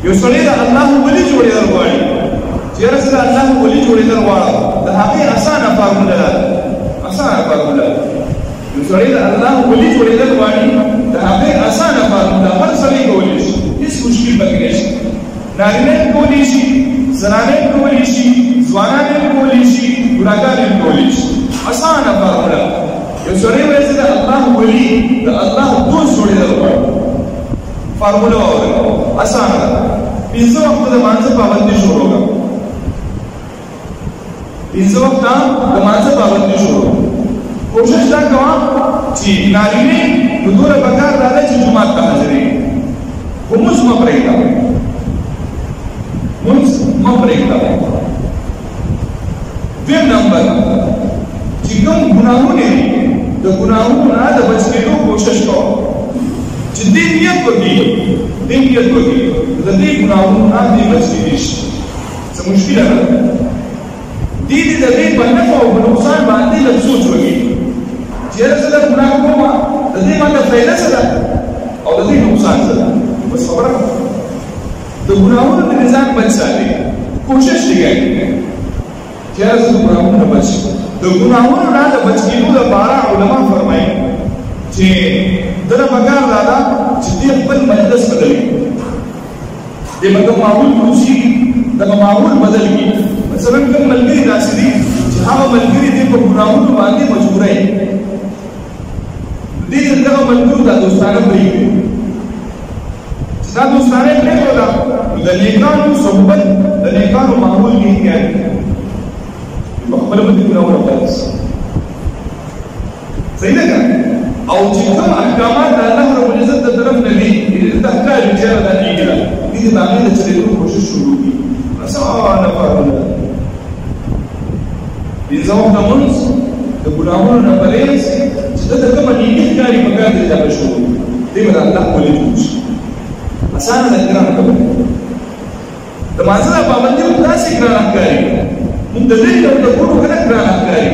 یو سړی د الله ولی جوړېدل غواړي، چېرې چې د الله ولی جوړېدل غواړه د هغې اسانه فارموله ده، اسانه فارموله. یو سړی د الله ولی جوړېدل غواړي د هغې اسانه فارموله هر سړی کولی شي، هېڅ مشکل پکې نشته. نارینه یې کولی شي، زنانه یې کولی شي، ځوانان یې کولی شي، بوډاګان یې کولی شي. اسانه فارموله. یو سړی وایي چې د الله ولی د الله دوست جوړېدل غواړي، فارموله واورئ، اسانه ده. پنځه وخته د لمانځه پابندي شروع کړه، پنځه وخته د لمانځه پابندي شروع کړه. کوشش دا کوه چې نارینه نو دومره پکار دا ده چې جومات ته حاضرېږي، خو مونځ مه پرېږده، مونځ مه پرېږده. دویم نمبر چې کوم ګناهونه دي د ګناهونو نه د بچ کېدو کوشش کوه، چې دې نیت وکړي، دې نیت وکړي د دې ګناهونو نه دې بچ کېدی شي. څه مشکله نه ده، دې د دې په نفع او په نقصان باندې لږ سوچ وکړي، چېرې زه دا ګناه کوم د دې ماته فایده څه ده او د دې نقصان څه ده. بس خبره د ګناهونو د ځان بچ ساتي، کوشش دې کوي چېرې زه د ګناهونو نه بچ شم. د ګناهونو نه د بچ کېدو لپاره علما فرمایي چې دغه پکار دا ده چې دې خپل مجلس بدل کړي، دې مطلب معمول کوشي دغه معمول بدل کړي. مثلا کوم ملګري داسې دي چې هغه ملګري دې په ګناهونو باندې مجبوروي، دې دغه ملګرو دا دوستانه پرېږدي، چې دا دوستانه پرېښوده نو د نیکانو صحبت د نیکانو معمول کې احتیاط کوي، په خپله به دې ګناهونه خلاص. صحیح ده که او چې کوم احکامات د الله رب العزت د طرف نه دي ته ښکاري چې یاره دا کېږي ده، دې د هغې د چلېدو کوشش شروع کړي. اسانه فارموله ده. پنځه وخته لمونځ، د ګناهونو نه پرهېز، چې ته د کومه نیکي ښکاري پکار دی چې هغه شروع کړي، دې به د الله ولی جوړ شي. اسانه ده ګرانه خبره. د لمانځه دا پابندي موږ داسې ګرانه ښکاري، موږ د دې ډول د کړو که نه ګرانه ښکاري.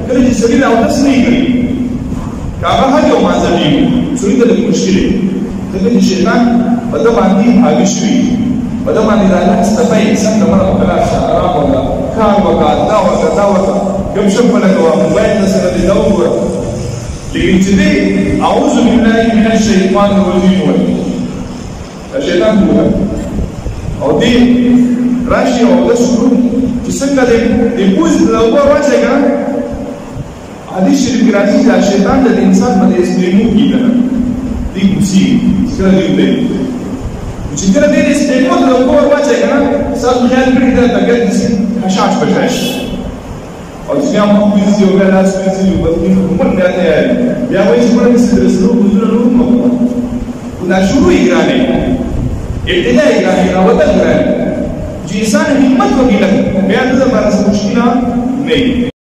کله چې سړي اودس نه یې کړي که هغه حج او مانځه ډېر سړي ته لږ مشکل دی، ځکه چې شیطان په ده باندې حاوي شوي، په ده باندې د الله صفایي څنګه مړه په خلاص شه، ارام وکړه، کار وکړه، دا وکړه، دا وکړه، ګپ شپ ولګوه، موبایل ته سره دې دا وګوره. لیکن چې دی اعوذ بالله من الشیطان الرجیم وایي، د شیطان ووایي او دې راشي او اودس شروع چې څنګه دې پوزې ته د اوبه واچوي که نه، حدیث شریف کې راځي چې شیطان د انسان باندې اسپریمو کېږي که نه، دې کوڅي چې کله دې وبلې چې کله دې اسپریمو ته د اوبه ور واچوي که نه، ستاسو خیال کړي دا طبیعت داسې خشاش پشاش او چې بیا مخ وینځي او بیا لاس وینځي او بدن عمر بیا تیار بیا وایي چې موږ داسې د رسلو ګوزونه نه وکړو، خو دا شروع یې ګرانې، ابتدا یې ګرانې، راوتل ګرانې، چې انسان همت وکړي لږ بیا د ده لپاره څه مشکله نه وي.